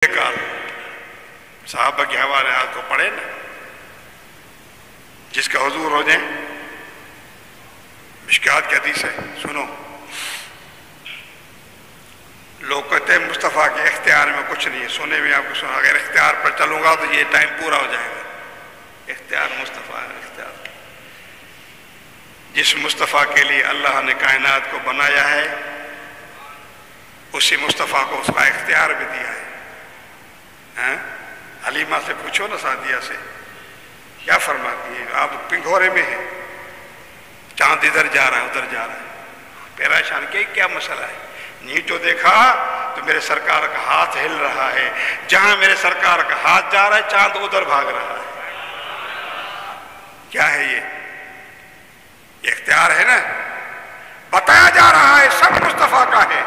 کار صحابہ کے حوالات کو پڑھے نا، جس کا حضور ہو جائیں. مشکات کی حدیث ہے، سنو. لوگ کہتے ہیں مصطفیٰ کے اختیار میں کچھ نہیں ہے. سونے میں آپ کو سنا، اگر اختیار پر چلوں گا تو یہ ٹائم پورا ہو جائے گا. اختیار مصطفیٰ ہے. اختیار جس مصطفیٰ کے لیے اللہ نے کائنات کو بنایا ہے، اسی مصطفیٰ کو اس کا اختیار بھی دیا ہے. حلیمہ سے پوچھو نا، سعدیہ سے، کیا فرماتی ہیں؟ آپ پنگھورے میں ہیں، چاند ادھر جا رہا ہے ادھر جا رہا ہے، پریشان کیا مسئلہ ہے؟ نیٹو دیکھا تو میرے سرکار کا ہاتھ ہل رہا ہے، جہاں میرے سرکار کا ہاتھ جا رہا ہے چاند ادھر بھاگ رہا ہے. کیا ہے یہ اختیار ہے نا. بتایا جا رہا ہے سب مصطفیٰ کا ہے.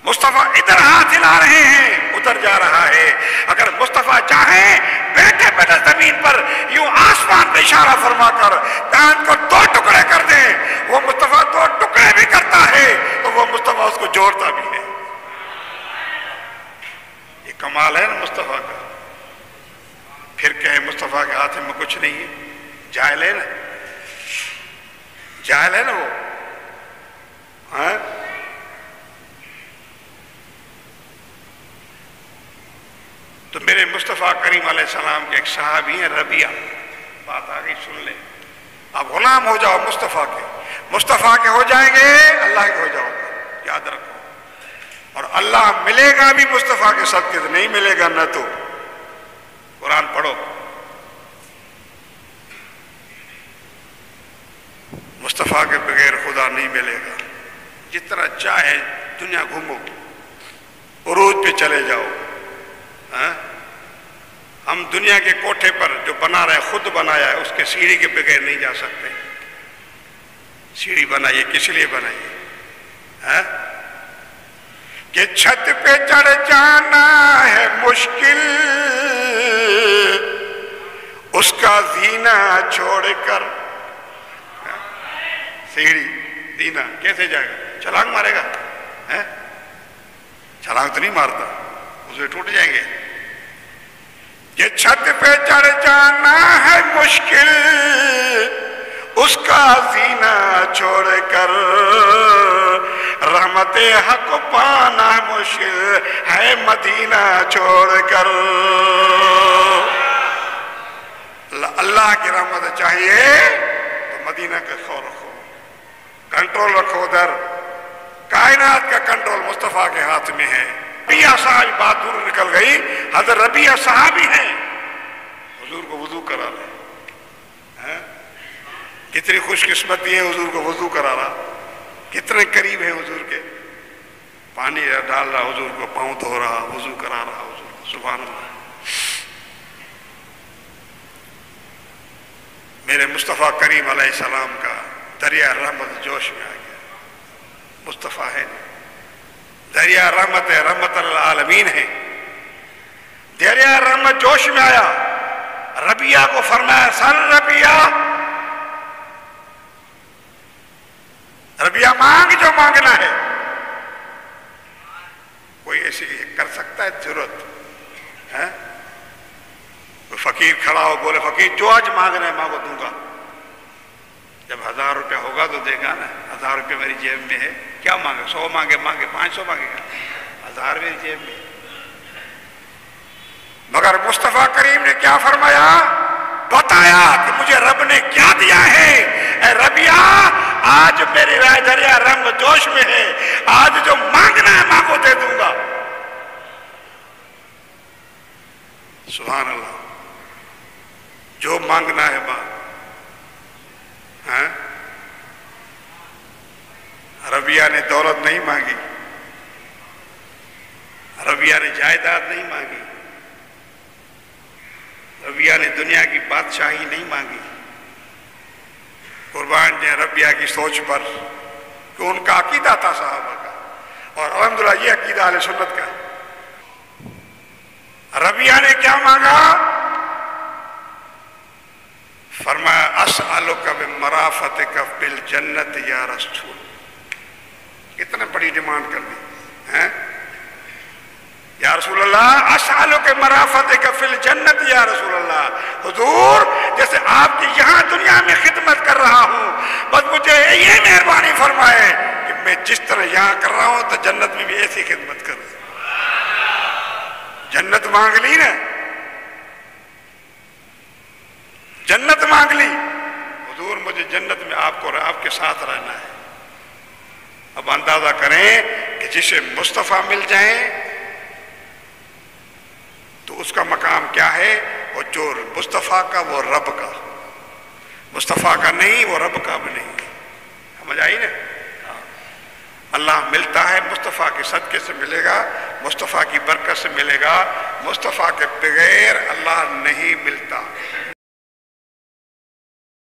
مصطفیٰ ادھر ہاتھ ہلا رہے ہیں ادھر جا رہا ہے. اگر مصطفیٰ چاہیں بیٹھے بیٹھے زمین پر یوں آسمان پہ اشارہ فرما کر چاند کو 2 ٹکڑے کر دیں، وہ مصطفیٰ 2 ٹکڑے بھی کرتا ہے تو وہ مصطفیٰ اس کو جوڑتا بھی ہے. یہ کمال ہے نا مصطفیٰ کا. پھر کہیں مصطفیٰ کے ہاتھ میں کچھ نہیں ہے. جاہل ہے نا، جاہل ہے نا وہ. تو میرے مصطفیٰ کریم علیہ السلام کے ایک صحابی ہیں ربیہ. بات آ گئی، سن لیں. آپ غلام ہو جاؤ مصطفیٰ کے. مصطفیٰ کے ہو جائیں گے اللہ کے ہو جاؤ گے، یاد رکھو. اور اللہ ملے گا بھی مصطفیٰ کے صدقے سے، نہیں ملے گا نہ تو. قرآن پڑھو. مصطفیٰ کے بغیر خدا نہیں ملے گا. جتنا چاہے دنیا گھومو، عروج پہ چلے جاؤ. ہم دنیا کے کوٹھے پر جو بنا رہے خود بنایا ہے، اس کے سیڑھی کے بغیر نہیں جا سکتے. سیڑھی بنائیے، کس لیے بنائیے؟ کہ چھت پہ چڑھ جانا ہے مشکل، اس کا زینہ چھوڑ کر. سیڑھی زینہ کیسے جائے گا؟ چھلانگ مارے گا؟ چھلانگ تو نہیں مارتا، اسے ٹوٹ جائیں گے. یہ چھت پہ چڑھ جانا ہے مشکل، اس کا زینہ چھوڑ کر رحمت حق پانا مشکل ہے مدینہ چھوڑ کر. اللہ کی رحمت چاہیے تو مدینہ کا خور رکھو، کنٹرول رکھو. ادھر کائنات کا کنٹرول مصطفیٰ کے ہاتھ میں ہے. ربیہ صاحب بات دور نکل گئی. حضرت ربیہ صحابی ہیں، حضور کو وضو کرا رہے. کتنی خوش قسمتی ہے حضور کو وضو کرا رہا. کتنے قریب ہیں حضور کے. پانی ڈال رہا حضور کو، پاؤں دھو رہا، وضو کرا رہا حضور کو. سبحان اللہ. میرے مصطفیٰ کریم علیہ السلام کا دریا رحمت جوش میں آ گیا. مصطفیٰ ہے، دریا رحمت ہے، رحمت العالمین ہے. دریا رحمت جوش میں آیا. ربیہ کو فرمایا سر ربیہ، ربیہ مانگ جو مانگنا ہے. کوئی ایسی کر سکتا ہے ضرورت ہے؟ کوئی فقیر کھڑا ہو بولے فقیر جو آج مانگنا ہے مانگو دوں گا. جب 1000 روپیہ ہوگا تو دے گا نا. 1000 روپیہ میری جیب میں ہے، کیا مانگے؟ 100 مانگے 500 مانگے گا، 1000 میری جیب میں. مگر مصطفیٰ کریم نے کیا فرمایا؟ بتایا کہ مجھے رب نے کیا دیا ہے. اے ربیہ آج میری رائے دریا رحمت جوش میں ہے، آج جو مانگنا ہے مانگو دے دوں گا. سبحان اللہ. جو مانگنا ہے مانگ. ربیہ نے دولت نہیں مانگی، ربیہ نے جائیداد نہیں مانگی، ربیہ نے دنیا کی بادشاہی نہیں مانگی. قربان نے ربیہ کی سوچ پر کہ ان کا عقیدہ تھا صحابہ کا، اور الحمدللہ یہ عقیدہ اہل سنت کا. ربیہ نے کیا مانگا؟ فرمایا اسألک بمرافتک بالجنت یا رسول. کتنا بڑی ڈیمانڈ کر دی. یا یا رسول اللہ اسالک مرافتک فی الجنت یا رسول اللہ، حضور جیسے آپ کی یہاں دنیا میں خدمت کر رہا ہوں، بس مجھے یہ مہربانی فرمائے کہ میں جس طرح یہاں کر رہا ہوں تو جنت میں بھی ایسی خدمت کروں۔ جنت مانگ لی نا، جنت مانگ لی، حضور مجھے جنت میں آپ کو آپ کے ساتھ رہنا ہے۔ اب اندازہ کریں کہ جسے مصطفیٰ مل جائیں تو اس کا مقام کیا ہے، وہ جو مصطفیٰ کا وہ رب کا، مصطفیٰ کا نہیں وہ رب کا بھی نہیں۔ سمجھ آئی نا؟ اللہ ملتا ہے مصطفیٰ کے صدقے سے ملے گا، مصطفیٰ کی برکت سے ملے گا، مصطفیٰ کے بغیر اللہ نہیں ملتا۔